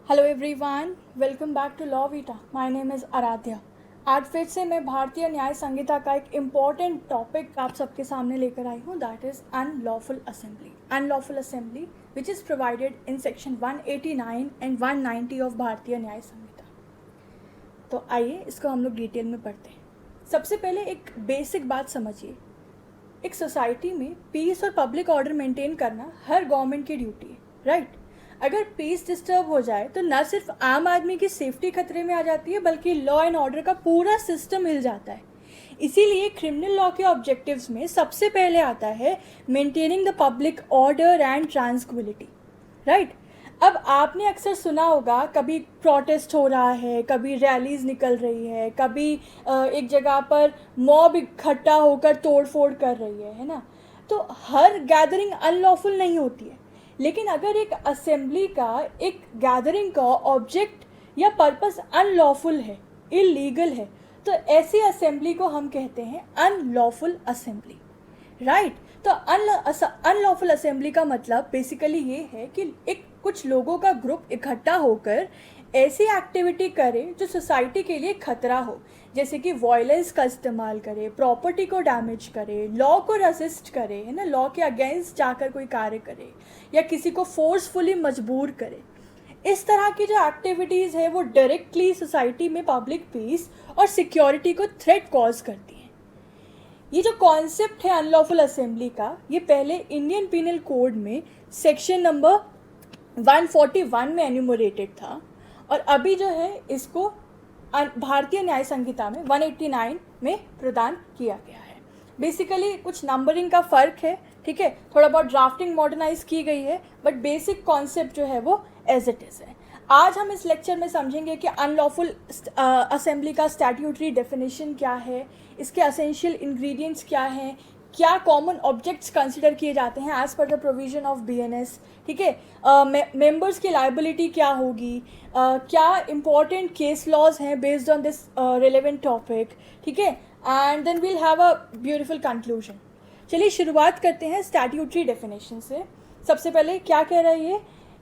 Hello everyone, welcome back to Law Vita. My name is Aaradhya. आज फिर से मैं भारतीय न्याय संहिता का एक इम्पॉर्टेंट टॉपिक आप सबके सामने लेकर आई हूँ, that is unlawful assembly. Unlawful assembly which is provided in section 189 and 190 of भारतीय न्याय संहिता। तो आइए इसको हम लोग डिटेल में पढ़ते हैं। सबसे पहले एक बेसिक बात समझिए, एक सोसाइटी में पीस और पब्लिक ऑर्डर मेंटेन करना हर गवर्नमेंट की ड्यूटी है, राइट? अगर पीस डिस्टर्ब हो जाए तो न सिर्फ आम आदमी की सेफ्टी खतरे में आ जाती है, बल्कि लॉ एंड ऑर्डर का पूरा सिस्टम हिल जाता है। इसीलिए क्रिमिनल लॉ के ऑब्जेक्टिव्स में सबसे पहले आता है maintaining the public order and tranquillity, right? अब आपने अक्सर सुना होगा, कभी प्रोटेस्ट हो रहा है, कभी रैलीज निकल रही है, कभी एक जगह पर मॉब इकट्ठा होकर तोड़ फोड़ कर रही है ना? तो हर गैदरिंग अनलॉफुल नहीं होती है, लेकिन अगर एक असेंबली का, एक गैदरिंग का ऑब्जेक्ट या पर्पस अनलॉफुल है, इलीगल है, तो ऐसी असेंबली को हम कहते हैं अनलॉफुल असेंबली, राइट? तो अनलॉफुल असेंबली का मतलब बेसिकली ये है कि एक कुछ लोगों का ग्रुप इकट्ठा होकर ऐसी एक्टिविटी करे जो सोसाइटी के लिए खतरा हो, जैसे कि वॉयलेंस का इस्तेमाल करे, प्रॉपर्टी को डैमेज करे, लॉ को रेसिस्ट करे, है ना, लॉ के अगेंस्ट जाकर कोई कार्य करे या किसी को फोर्सफुली मजबूर करे। इस तरह की जो एक्टिविटीज़ है वो डायरेक्टली सोसाइटी में पब्लिक पीस और सिक्योरिटी को थ्रेट कॉज करती हैं। ये जो कॉन्सेप्ट है अनलॉफुल असेंबली का, ये पहले इंडियन पीनल कोड में सेक्शन नंबर 141 में एन्यूमरेटेड था, और अभी जो है इसको भारतीय न्याय संहिता में 189 में प्रदान किया गया है। बेसिकली कुछ नंबरिंग का फ़र्क है, ठीक है, थोड़ा बहुत ड्राफ्टिंग मॉडर्नाइज की गई है, बट बेसिक कॉन्सेप्ट जो है वो एज इट इज़ है। आज हम इस लेक्चर में समझेंगे कि अनलॉफुल असेंबली का स्टैट्यूटरी डेफिनेशन क्या है, इसके असेंशियल इंग्रेडिएंट्स क्या हैं, क्या कॉमन ऑब्जेक्ट्स कंसिडर किए जाते हैं as per the provision of BNS, ठीक है, मेंबर्स की लाइबिलिटी क्या होगी, क्या इंपॉर्टेंट केस लॉज हैं based on this relevant topic, ठीक है, and then we'll have a beautiful conclusion. चलिए शुरुआत करते हैं स्टैट्यूटरी डेफिनेशन से। सबसे पहले क्या कह रहा है ये?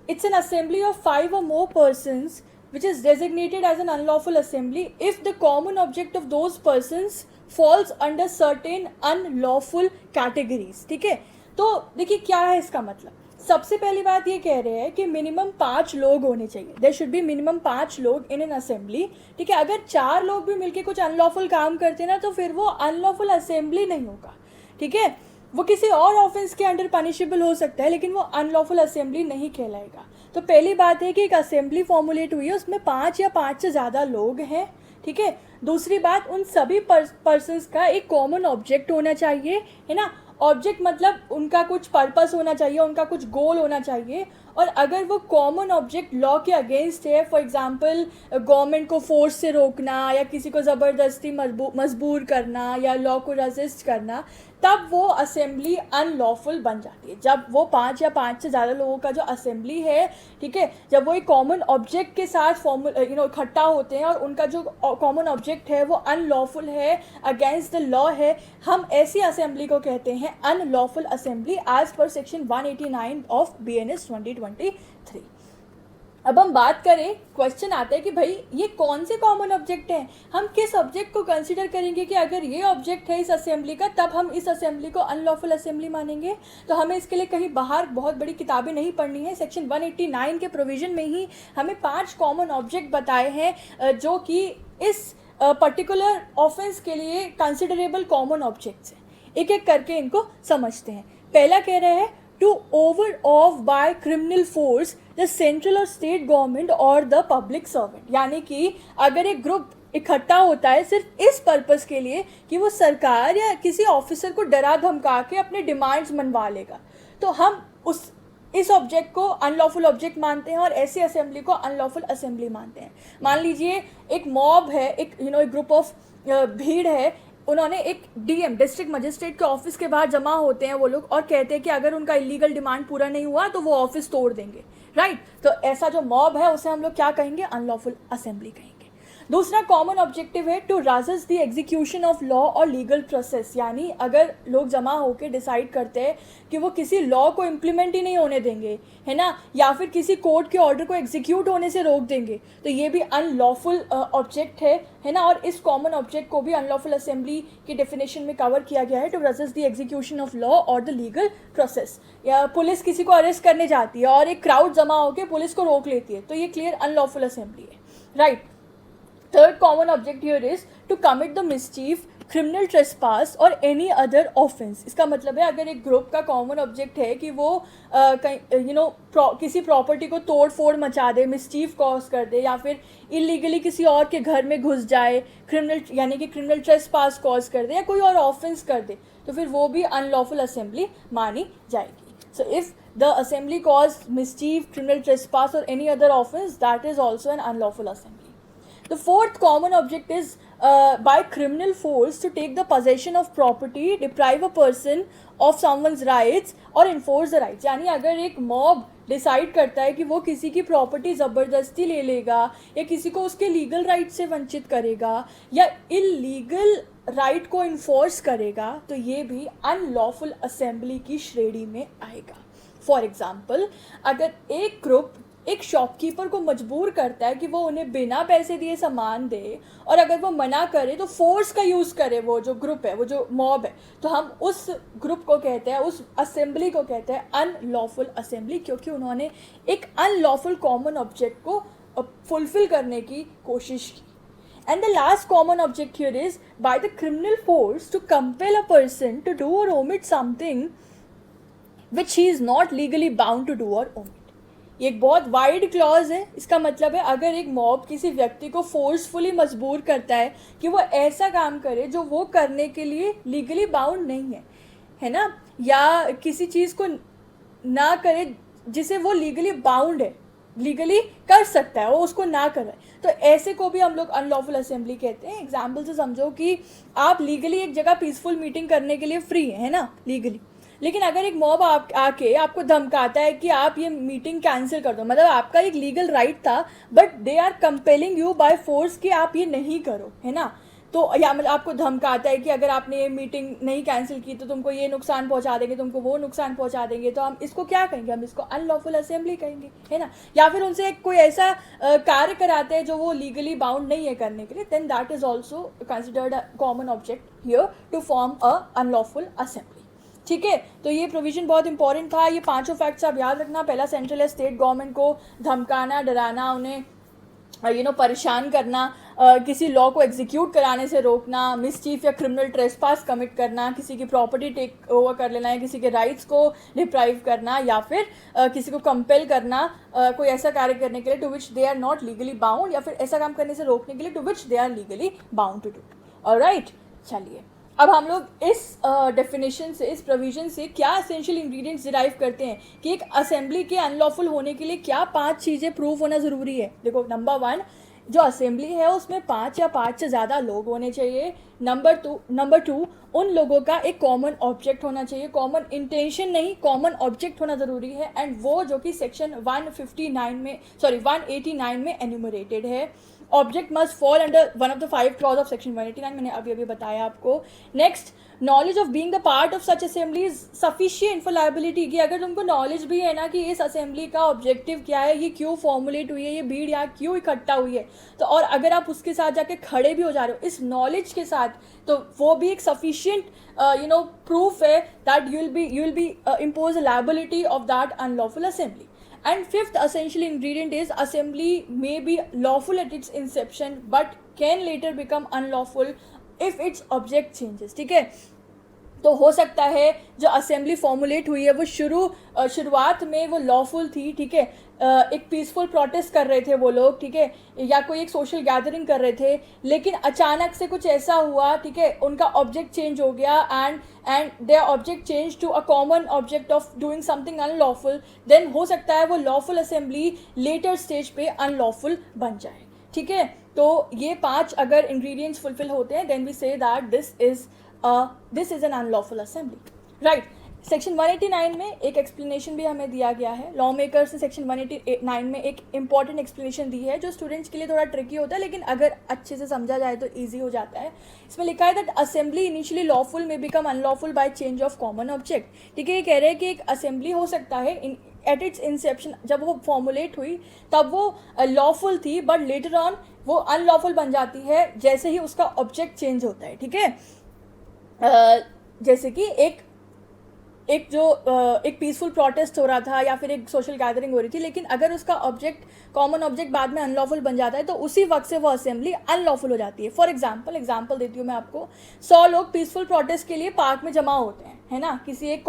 It's an assembly of 5 or more persons which is designated as an unlawful assembly if the common object of those persons falls under certain unlawful categories, ठीक है? तो देखिए क्या है इसका मतलब। सबसे पहली बात ये कह रहे हैं कि मिनिमम 5 लोग होने चाहिए, देयर शुड बी मिनिमम 5 लोग इन एन असेंबली, ठीक है? अगर 4 लोग भी मिलके कुछ अनलॉफुल काम करते ना, तो फिर वो अनलॉफुल असेंबली नहीं होगा, ठीक है? वो किसी और ऑफेंस के अंडर पनिशेबल हो सकता है, लेकिन वो अनलॉफुल असेंबली नहीं कहलाएगा। तो पहली बात है कि एक असेंबली फॉर्मुलेट हुई है, उसमें 5 या 5 से ज़्यादा लोग हैं, ठीक है? दूसरी बात, उन सभी पर्सन्स का एक कॉमन ऑब्जेक्ट होना चाहिए, है ना? ऑब्जेक्ट मतलब उनका कुछ पर्पस होना चाहिए, उनका कुछ गोल होना चाहिए, और अगर वो कॉमन ऑब्जेक्ट लॉ के अगेंस्ट है, फॉर एग्जांपल गवर्नमेंट को फोर्स से रोकना या किसी को ज़बरदस्ती मजबूर करना या लॉ को रेजिस्ट करना, तब वो असेंबली अनलॉफुल बन जाती है। जब वो 5 या 5 से ज़्यादा लोगों का जो असेंबली है, ठीक है, जब वो एक कॉमन ऑब्जेक्ट के साथ इकट्ठा होते हैं और उनका जो कॉमन ऑब्जेक्ट है वो अनलॉफुल है, अगेंस्ट द लॉ है, हम ऐसी असेंबली को कहते हैं unlawful assembly as per section 189 of BNS 2023। अब हम बात करें, क्वेश्चन आता है कि भाई ये कौन से कॉमन ऑब्जेक्ट हैं, हम किस ऑब्जेक्ट को कंसीडर करेंगे कि अगर ये ऑब्जेक्ट है इस असेंबली का, तब हम इस असेंबली को अनलॉफुल असेंबली मानेंगे। तो हमें इसके लिए कहीं बाहर बहुत बड़ी किताबें नहीं पढ़नी है, सेक्शन 189 के प्रोविजन में ही हमें 5 कॉमन ऑब्जेक्ट बताए हैं जो कि इस पर्टिकुलर ऑफेंस के लिए कंसिडरेबल कॉमन ऑब्जेक्ट्स हैं। एक एक करके इनको समझते हैं। पहला कह रहे हैं to overawe by criminal force the central और स्टेट गवर्नमेंट और द पब्लिक सर्वेंट, यानी कि अगर एक ग्रुप इकट्ठा होता है सिर्फ इस पर्पस के लिए कि वो सरकार या किसी ऑफिसर को डरा धमका के अपने डिमांड्स मनवा लेगा, तो हम इस ऑब्जेक्ट को अनलॉफुल ऑब्जेक्ट मानते हैं और ऐसी असेंबली को अनलॉफुल असेंबली मानते हैं। मान लीजिए एक मॉब है, एक ग्रुप ऑफ भीड़ है, उन्होंने एक DM डिस्ट्रिक्ट मजिस्ट्रेट के ऑफिस के बाहर जमा होते हैं वो लोग और कहते हैं कि अगर उनका इलीगल डिमांड पूरा नहीं हुआ तो वो ऑफिस तोड़ देंगे, राइट? तो ऐसा जो मॉब है उसे हम लोग क्या कहेंगे? अनलॉफुल असेंबली कहेंगे। दूसरा कॉमन ऑब्जेक्टिव है to resist the execution of law और लीगल प्रोसेस, यानी अगर लोग जमा होकर डिसाइड करते हैं कि वो किसी लॉ को इम्प्लीमेंट ही नहीं होने देंगे, है ना, या फिर किसी कोर्ट के ऑर्डर को एग्जीक्यूट होने से रोक देंगे, तो ये भी अनलॉफुल ऑब्जेक्ट है ना। और इस कॉमन ऑब्जेक्ट को भी अनलॉफुल असेंबली की डेफिनेशन में कवर किया गया है, to resist the execution of law और द लीगल प्रोसेस। या पुलिस किसी को अरेस्ट करने जाती है और एक क्राउड जमा होकर पुलिस को रोक लेती है, तो ये क्लियर अनलॉफुल असेंबली है, right. Third common object here is to commit the mischief, criminal trespass or any other offense। इसका मतलब है अगर एक ग्रुप का कॉमन ऑब्जेक्ट है कि वो किसी प्रॉपर्टी को तोड़ फोड़ मचा दे, मिसचीफ कॉज कर दे, या फिर इलीगली किसी और के घर में घुस जाए, क्रिमिनल यानी कि क्रिमिनल ट्रेसपास कॉज कर दे, या कोई और ऑफेंस कर दे, तो फिर वो भी अनलॉफुल असेंबली मानी जाएगी। So if the assembly caused mischief, criminal trespass or any other offense, that is also an unlawful assembly. The fourth common object is by criminal force to take the possession of property, deprive a person of someone's rights or enforce the rights। यानी अगर एक mob decide करता है कि वो किसी की property ज़बरदस्ती ले लेगा या किसी को उसके लीगल राइट से वंचित करेगा या इलीगल राइट को इन्फोर्स करेगा, तो ये भी अनलॉफुल असेंबली की श्रेणी में आएगा। फॉर एग्जाम्पल, अगर एक ग्रुप एक शॉपकीपर को मजबूर करता है कि वो उन्हें बिना पैसे दिए सामान दे, और अगर वो मना करे तो फोर्स का यूज़ करे, वो जो ग्रुप है, वो जो मॉब है, तो हम उस ग्रुप को कहते हैं, उस असेंबली को कहते हैं अनलॉफुल असेंबली, क्योंकि उन्होंने एक अनलॉफुल कॉमन ऑब्जेक्ट को फुलफिल करने की कोशिश की। And the last common object here is by the criminal force to compel a person to do or omit something which he is not legally bound to do or omit। ये एक बहुत wide clause है। इसका मतलब है अगर एक mob किसी व्यक्ति को फोर्सफुली मजबूर करता है कि वो ऐसा काम करे जो वो करने के लिए लीगली बाउंड नहीं है ना, या किसी चीज़ को ना करे जिसे वो लीगली बाउंड है, लीगली कर सकता है, वो उसको ना करे, तो ऐसे को भी हम लोग अनलॉफुल असेंबली कहते हैं। एग्जाम्पल से समझो कि आप लीगली एक जगह पीसफुल मीटिंग करने के लिए फ्री है ना, लीगली, लेकिन अगर एक मॉब आके आपको धमकाता है कि आप ये मीटिंग कैंसिल कर दो, मतलब आपका एक लीगल राइट था but they are compelling you by force कि आप ये नहीं करो, है ना, तो या मतलब आपको धमकाता है कि अगर आपने ये मीटिंग नहीं कैंसिल की तो तुमको ये नुकसान पहुंचा देंगे, तुमको वो नुकसान पहुंचा देंगे, तो हम इसको क्या कहेंगे, हम इसको अनलॉफुल असेंबली कहेंगे, है ना। या फिर उनसे कोई ऐसा कार्य कराते हैं जो वो लीगली बाउंड नहीं है करने के लिए, then that is also considered a common object here to form a unlawful assembly. ठीक है, तो ये प्रोविजन बहुत इंपॉर्टेंट था। ये पांचों फैक्ट्स आप याद रखना। पहला, सेंट्रल या स्टेट गवर्नमेंट को धमकाना, डराना, उन्हें परेशान करना, किसी लॉ को एग्जीक्यूट कराने से रोकना, मिसचीफ या क्रिमिनल ट्रेसपास कमिट करना, किसी की प्रॉपर्टी टेक ओवर कर लेना या किसी के राइट्स को डिप्राइव करना, या फिर किसी को कंपेल करना कोई ऐसा कार्य करने के लिए to which they are not legally bound, या फिर ऐसा काम करने से रोकने के लिए to which they are legally bound to do. Alright, चलिए अब हम लोग इस डेफिनेशन से, इस प्रोविजन से क्या एसेंशियल इंग्रेडिएंट्स डिराइव करते हैं कि एक असेंबली के अनलॉफुल होने के लिए क्या 5 चीज़ें प्रूव होना ज़रूरी है। देखो, नंबर 1, जो असेंबली है उसमें 5 या 5 से ज़्यादा लोग होने चाहिए। नंबर 2, उन लोगों का एक कॉमन ऑब्जेक्ट होना चाहिए, कॉमन इंटेंशन नहीं, कॉमन ऑब्जेक्ट होना ज़रूरी है, एंड वो जो कि सेक्शन 189 में एन्यूमरेटेड है। Object must fall under one of the 5 clause of section 189, मैंने अभी बताया आपको। Next, knowledge of being the part of such assembly is sufficient for liability, कि अगर तुमको नॉलेज भी है ना कि इस असेंबली का ऑब्जेक्टिव क्या है, ये क्यों फॉर्मुलेट हुई है, ये भीड़ यहाँ क्यों इकट्ठा हुई है, तो और अगर आप उसके साथ जाके खड़े भी हो जा रहे हो इस नॉलेज के साथ, तो वो भी एक सफिशिएंट प्रूफ है that you will be impose liability of that unlawful assembly. And fifth essential ingredient is assembly may be lawful at its inception but can later become unlawful if its object changes। ठीक है, तो हो सकता है जो assembly formulate हुई है वो शुरुआत में वो लॉफुल थी, ठीक है, एक पीसफुल प्रोटेस्ट कर रहे थे वो लोग, ठीक है, या कोई एक सोशल गैदरिंग कर रहे थे, लेकिन अचानक से कुछ ऐसा हुआ, ठीक है, उनका ऑब्जेक्ट चेंज हो गया and their object change to a common object of doing something unlawful, then हो सकता है वो लॉफुल असेंबली लेटर स्टेज पे अनलॉफुल बन जाए। ठीक है, तो ये 5 अगर इंग्रेडिएंट्स फुलफिल होते हैं then we say that this is an unlawful assembly, right। Section 189 में एक एक्सप्लेनेशन भी हमें दिया गया है। लॉ मेकर्स ने सेक्शन 189 में एक इम्पॉर्टेंट एक्सप्लेनेशन दी है जो स्टूडेंट्स के लिए थोड़ा ट्रिकी होता है, लेकिन अगर अच्छे से समझा जाए तो ईजी हो जाता है। इसमें लिखा है दैट असेंबली इनिशियली लॉफुल में become unlawful by change of common object. ठीक है, ये कह रहे हैं कि एक असेंबली हो सकता है एट इट्स इंसेप्शन, जब वो फॉर्मुलेट हुई तब वो लॉफुल थी, बट लेटर ऑन वो अनलॉफुल बन जाती है जैसे ही उसका ऑब्जेक्ट चेंज होता है। ठीक है, जैसे कि एक पीसफुल प्रोटेस्ट हो रहा था या फिर एक सोशल गैदरिंग हो रही थी, लेकिन अगर उसका ऑब्जेक्ट कॉमन ऑब्जेक्ट बाद में अनलॉफुल बन जाता है तो उसी वक्त से वो असेंबली अनलॉफुल हो जाती है। फॉर एग्जाम्पल देती हूँ मैं आपको। 100 लोग पीसफुल प्रोटेस्ट के लिए पार्क में जमा होते हैं, है ना, किसी एक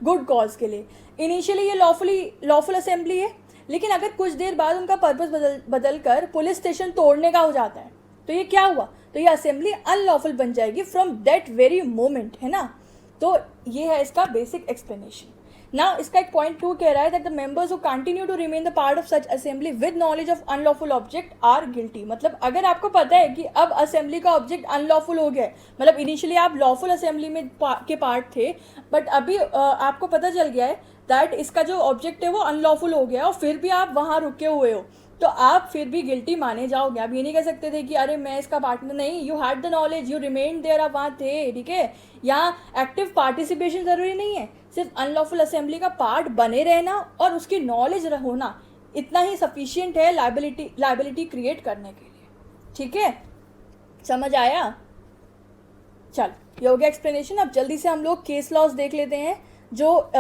गुड कॉज के लिए। इनिशियली ये लॉफुल असेंबली है, लेकिन अगर कुछ देर बाद उनका पर्पस बदल कर पुलिस स्टेशन तोड़ने का हो जाता है तो ये क्या हुआ, तो ये असेंबली अनलॉफुल बन जाएगी फ्रॉम दैट वेरी मोमेंट, है ना। तो ये है इसका बेसिक एक्सप्लेनेशन। नाउ इसका एक पॉइंट 2 कह रहा है that the members who continue to remain the part of such assembly with knowledge of unlawful object are guilty. मतलब अगर आपको पता है कि अब असेंबली का ऑब्जेक्ट अनलॉफुल हो गया है, मतलब इनिशियली आप लॉफुल असेंबली में के पार्ट थे, बट अभी आपको पता चल गया है दैट इसका जो ऑब्जेक्ट है वो अनलॉफुल हो गया और फिर भी आप वहाँ रुके हुए हो, तो आप फिर भी गिल्टी माने जाओगे। आप ये नहीं कह सकते थे कि अरे मैं इसका पार्टनर नहीं, you had the knowledge, you remain there, आप वहाँ थे। ठीक है, यहाँ एक्टिव पार्टिसिपेशन ज़रूरी नहीं है, सिर्फ अनलॉफुल असेंबली का पार्ट बने रहना और उसकी नॉलेज होना इतना ही सफिशियंट है लाइबिलिटी क्रिएट करने के लिए। ठीक है, समझ आया? चल, ये हो गया एक्सप्लेनेशन। अब जल्दी से हम लोग केस लॉज देख लेते हैं जो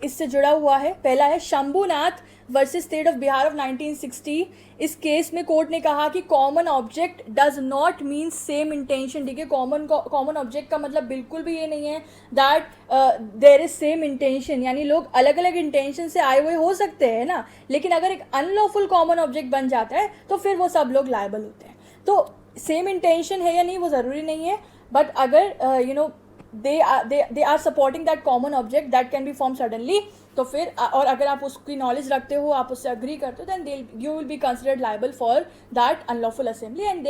इससे जुड़ा हुआ है। पहला है Shambhunath versus state of Bihar of 1960। इस केस में कोर्ट ने कहा कि common object does not mean same intention. ठीक है, कॉमन ऑब्जेक्ट का मतलब बिल्कुल भी ये नहीं है that there is same intention, यानी लोग अलग अलग इंटेंशन से आए हुए हो सकते हैं ना, लेकिन अगर एक अनलॉफुल कॉमन ऑब्जेक्ट बन जाता है तो फिर वो सब लोग लायबल होते हैं। तो सेम इंटेंशन है या नहीं वो ज़रूरी नहीं है, बट अगर they are supporting that common object that can be formed suddenly, तो फिर और अगर आप उसकी नॉलेज रखते हो, आप उससे अग्री करते हो, then you will be considered liable for that unlawful assembly and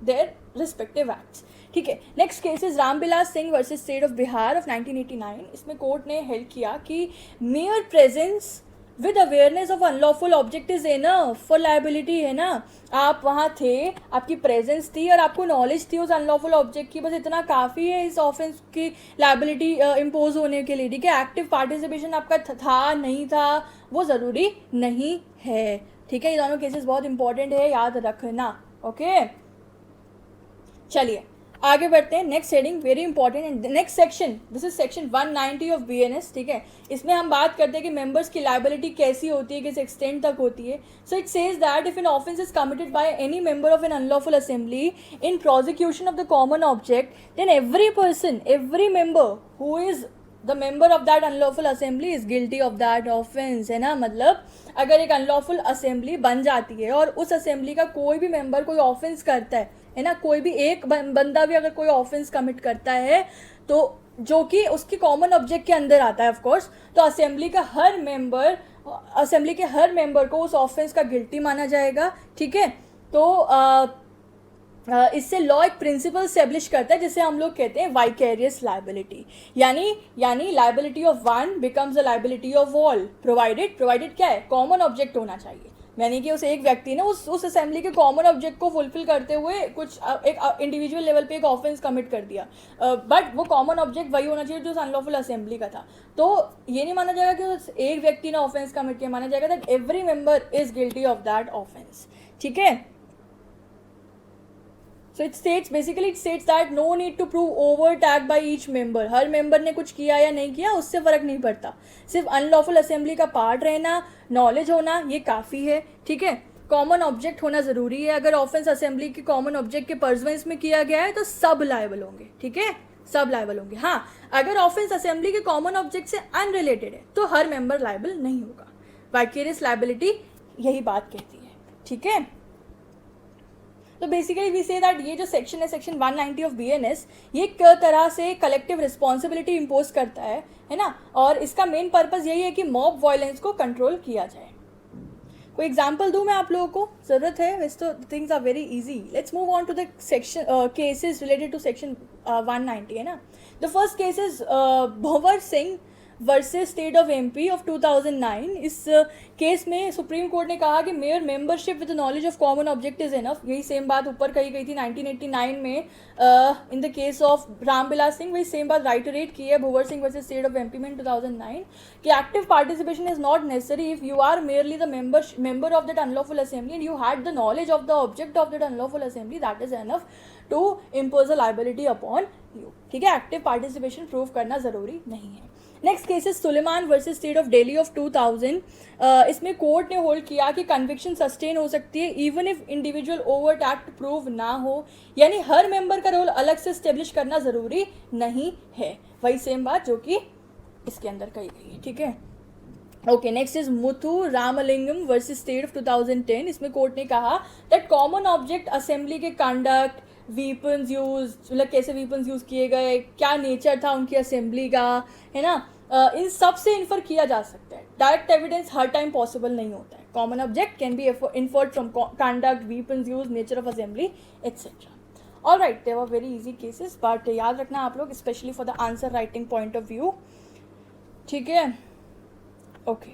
their respective acts. ठीक है, next case is Ramvilas Singh versus state of Bihar of 1989। इसमें कोर्ट ने हेल्ड किया कि mere presence with awareness of unlawful object is enough for liability, है ना। आप वहाँ थे, आपकी प्रेजेंस थी और आपको नॉलेज थी उस अनलॉफुल ऑब्जेक्ट की, बस इतना काफ़ी है इस ऑफेंस की लाइबिलिटी इम्पोज होने के लिए। ठीक है, एक्टिव पार्टिसिपेशन आपका था नहीं था वो ज़रूरी नहीं है। ठीक है, ये दोनों केसेस बहुत इंपॉर्टेंट है, याद रखना। ओके, चलिए आगे बढ़ते हैं। Next heading very important and next section, this is section 190 of BNS. ठीक है, इसमें हम बात करते हैं कि मेंबर्स की लायबिलिटी कैसी होती है, किस एक्सटेंट तक होती है। So it says that if an offence is committed by any member of an unlawful assembly in prosecution of the common object, then every member who is the member of that unlawful assembly is guilty of that offence, है ना। मतलब अगर एक unlawful assembly बन जाती है और उस असेंबली का कोई भी मेंबर कोई ऑफेंस करता है ना, कोई भी एक बंदा भी अगर कोई ऑफेंस कमिट करता है तो जो कि उसकी कॉमन ऑब्जेक्ट के अंदर आता है ऑफ कोर्स, तो असेंबली के हर मेंबर को उस ऑफेंस का गिल्टी माना जाएगा। ठीक है, तो इससे लॉ एक प्रिंसिपल स्टेब्लिश करता है जिसे हम लोग कहते हैं वाइकेरियस लाइबिलिटी, यानी liability of one becomes the liability of all, provided क्या है, कॉमन ऑब्जेक्ट होना चाहिए। यानी कि उस एक व्यक्ति ने उस असेंबली के कॉमन ऑब्जेक्ट को फुलफिल करते हुए कुछ एक इंडिविजुअल लेवल पे एक ऑफेंस कमिट कर दिया, बट वो कॉमन ऑब्जेक्ट वही होना चाहिए जो उस अनलॉफुल असेंबली का था। तो ये नहीं माना जाएगा कि उस एक व्यक्ति ने ऑफेंस कमिट किया, माना जाएगा that every member is guilty of that offence. ठीक है, so it states that no need to prove overt टैग बाय ईच मेंबर। हर मेंबर ने कुछ किया या नहीं किया उससे फर्क नहीं पड़ता, सिर्फ अनलॉफुल असेंबली का पार्ट रहना, नॉलेज होना, ये काफ़ी है। ठीक है, कॉमन ऑब्जेक्ट होना ज़रूरी है। अगर ऑफेंस असेंबली के कॉमन ऑब्जेक्ट के परसवेंस में किया गया है तो सब लायबल होंगे। ठीक है, सब लायबल होंगे। हाँ, अगर ऑफेंस असेंबली के कॉमन ऑब्जेक्ट से अनरिलेटेड है तो हर मेंबर लायबल नहीं होगा। वाइकेरियस लायबिलिटी यही बात कहती है। ठीक है, तो बेसिकली वी से दैट ये जो सेक्शन है सेक्शन 190 ऑफ बीएनएस, ये एक तरह से कलेक्टिव रिस्पॉन्सिबिलिटी इम्पोज करता है ना, और इसका मेन पर्पस यही है कि मॉब वायलेंस को कंट्रोल किया जाए। कोई एग्जांपल दूं मैं आप लोगों को, ज़रूरत है वैसे तो things are very easy. Let's move on to the section cases related to section 190 है ना. The first case is Bhanwar Singh versus state of MP of 2009. इस केस में सुप्रीम कोर्ट ने कहा कि mere membership with knowledge of common object is enough. यही same बात ऊपर कही गई थी 1989 में in the case of Ramvilas Singh. वही सेम बात राइटरेट की है Bhanwar Singh versus state of MP में 2009 कि active participation is not necessary if you are merely the member of that unlawful assembly and you had the knowledge of the object of that unlawful assembly. That is enough to impose a liability upon you. ठीक है, active participation prove करना जरूरी नहीं है. Next case is Suleman versus state of Delhi of 2000. इसमें court ने hold किया कि कन्विक्शन सस्टेन हो सकती है even if individual overt act prove ना हो. यानी हर मेंबर का रोल अलग से स्टेब्लिश करना जरूरी नहीं है. वही सेम बात जो कि इसके अंदर कही गई है. ठीक है, okay. Next is Muthu Ramalingam versus state of 2010. इसमें कोर्ट ने कहा दैट कॉमन ऑब्जेक्ट असेंबली के कंडक्ट, वीपन्स यूज, मतलब कैसे वीपन्स यूज किए गए, क्या नेचर था उनकी असेंबली का, है ना, इन सब से इन्फर किया जा सकता है. डायरेक्ट एविडेंस हर टाइम पॉसिबल नहीं होता है. Common object can be inferred from conduct, weapons use, nature of assembly etcetera. All right, they were very easy cases, but याद रखना आप लोग specially for the answer writing point of view. ठीक है, okay.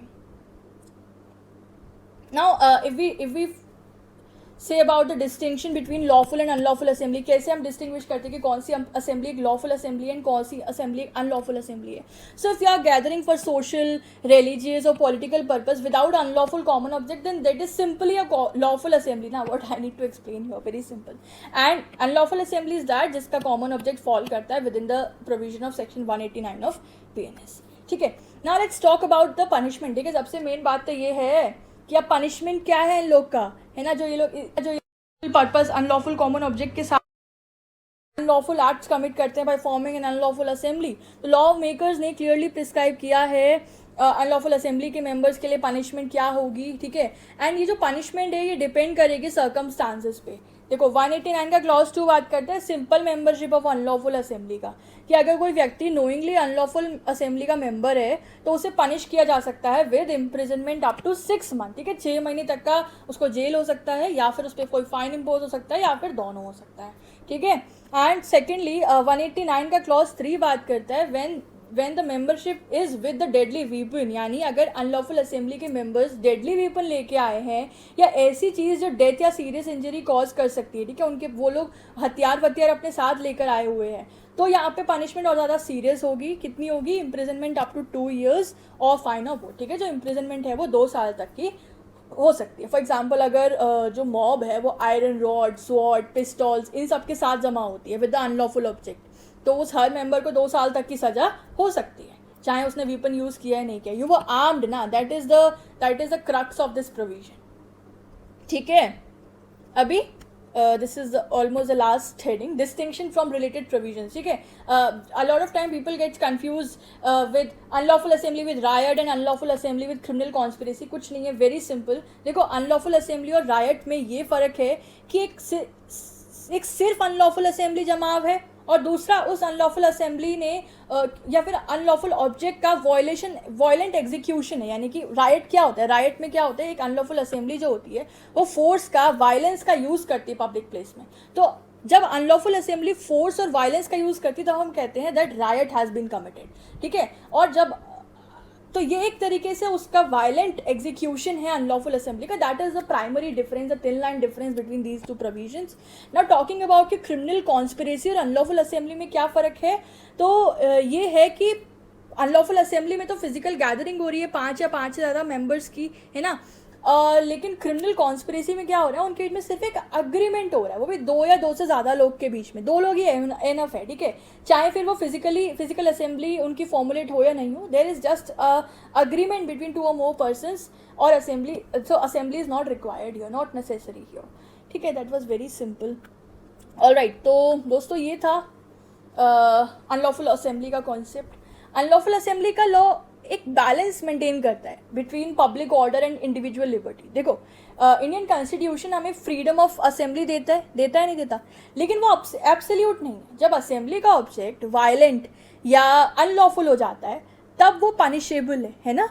Now if we say about the distinction between lawful and unlawful assembly, कैसे हम distinguish करते हैं कि कौन सी assembly एक lawful assembly है कौन सी assembly एक unlawful assembly है. So if you are gathering for social, religious or political purpose without unlawful common object, then that is simply a lawful assembly. Now what I need to explain here, very simple. And unlawful assembly is that जिसका common object fall करता है within the provision of section 189 of PNS. ठीक है, now let's talk about the punishment. ठीक है, सबसे main बात तो ये है कि अब पनिशमेंट क्या है इन लोग का, है ना, जो ये लोग पर्पस अनलॉफुल कॉमन ऑब्जेक्ट के साथ अनलॉफुल एक्ट्स कमिट करते हैं by forming an unlawful assembly. तो लॉ मेकर्स ने क्लियरली प्रिस्क्राइब किया है अनलॉफुल असेंबली के मेंबर्स के लिए पनिशमेंट क्या होगी. ठीक है, एंड ये जो पनिशमेंट है ये डिपेंड करेगी सर्कमस्टांसेस पे. देखो 189 का क्लॉज 2 बात करते हैं simple membership of unlawful assembly का, कि अगर कोई व्यक्ति नोइंगली अनलॉफुल असेंबली का मेंबर है तो उसे पनिश किया जा सकता है with imprisonment up to 6 month. ठीक है, 6 महीने तक का उसको जेल हो सकता है या फिर उस पर कोई फाइन इम्पोज हो सकता है या फिर दोनों हो सकता है. ठीक है, एंड सेकेंडली 189 का क्लॉज 3 बात करता है when the membership is with the deadly weapon, यानी अगर अनलॉफुल असेंबली के मेंबर्स डेडली वेपन लेके आए हैं या ऐसी चीज़ जो डेथ या सीरियस इंजरी कॉज कर सकती है. ठीक है, उनके वो लोग हथियार अपने साथ लेकर आए हुए हैं, तो यहाँ पे पनिशमेंट और ज़्यादा सीरियस होगी. कितनी होगी? इम्प्रिजनमेंट अप टू 2 years और फाइन ऑफ. ठीक है, जो इम्प्रिजनमेंट है वो 2 साल तक की हो सकती है. फॉर एग्जाम्पल अगर जो मॉब है वो आयरन रॉड, स्वॉर्ड, पिस्टॉल्स इन सब के साथ जमा होती है विद द अनलॉफुल ऑब्जेक्ट, तो उस हर मेंबर को 2 साल तक की सजा हो सकती है चाहे उसने वीपन यूज़ किया है नहीं किया. यू वो आर्म्ड ना, that is the crux of this provision. ठीक है, अभी this is almost the last heading, distinction from related provisions. ठीक है, a lot of time people gets confuse with unlawful assembly with riot and unlawful assembly with criminal conspiracy. कुछ नहीं है, very simple. देखो unlawful assembly और riot में ये फ़र्क है कि एक सिर्फ अनलॉफुल असेंबली जमाव है और दूसरा उस अनलॉफुल असेंबली ने या फिर अनलॉफुल ऑब्जेक्ट का वायलेंट एग्जीक्यूशन है. यानी कि राइट क्या होता है, राइट में क्या होता है, एक अनलॉफुल असेंबली जो होती है वो फोर्स का, वायलेंस का यूज़ करती है पब्लिक प्लेस में. तो जब अनलॉफुल असेंबली फोर्स और वायलेंस का यूज़ करती है तो हम कहते हैं that riot has been committed. ठीक है, और जब तो ये एक तरीके से उसका वायलेंट एग्जीक्यूशन है अनलॉफुल असेंबली का. That is the primary difference, the thin line difference between these two provisions. Now talking about कि क्रिमिनल कॉन्स्पिरेसी और अनलॉफुल असेंबली में क्या फ़र्क है, तो ये है कि अनलॉफुल असेंबली में तो फिजिकल गैदरिंग हो रही है 5 या 5 से ज़्यादा मेंबर्स की, है ना, लेकिन क्रिमिनल कॉन्स्पिरेसी में क्या हो रहा है, उनके बीच में सिर्फ एक अग्रीमेंट हो रहा है, वो भी 2 या 2 से ज़्यादा लोग के बीच में. 2 लोग ही एनफ है. ठीक है, चाहे फिर वो फिजिकल असेंबली उनकी फॉर्मुलेट हो या नहीं हो, there is just agreement between 2 or more persons और assembly. So assembly is not required here, not necessary here. ठीक है, that was very simple. Alright, तो दोस्तों ये था अनलॉफुल असेंबली का कॉन्सेप्ट. अनलॉफुल असेंबली का लॉ एक बैलेंस मेंटेन करता है between public order and individual liberty. देखो इंडियन कॉन्स्टिट्यूशन हमें फ्रीडम ऑफ असेंबली देता है नहीं देता, लेकिन वो एब्सोल्यूट नहीं है. जब असेंबली का ऑब्जेक्ट वायलेंट या अनलॉफुल हो जाता है तब वो पनिशेबल है ना.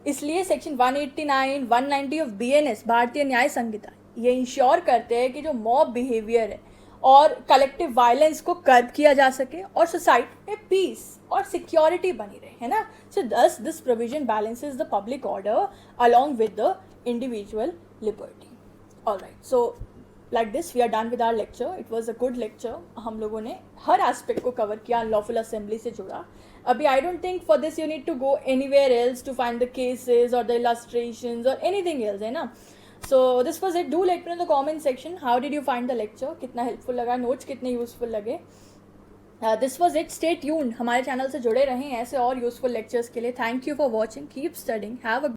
इसलिए सेक्शन 189, 190 ऑफ BNS भारतीय न्याय संहिता ये इंश्योर करते हैं कि जो मॉब बिहेवियर है और कलेक्टिव वायलेंस को कर्ब किया जा सके और सोसाइटी में पीस और सिक्योरिटी बनी रहे, है ना. So thus this provision balances the public order along with the individual liberty. Alright, so like this we are done with our lecture. It was a good lecture. हम लोगों ने हर एस्पेक्ट को कवर किया अनलॉफुल असेंबली से जुड़ा. अभी I don't think for this you need to go anywhere else to find the cases और द इलस्ट्रेशंस और एनीथिंग एल्स, है ना. So this was it. Do let me know in the comment section how did you find the lecture, कितना helpful लगा, notes कितने useful लगे. This was it. Stay tuned. हमारे channel से जुड़े रहें ऐसे और useful lectures के लिए. Thank you for watching. Keep studying. Have a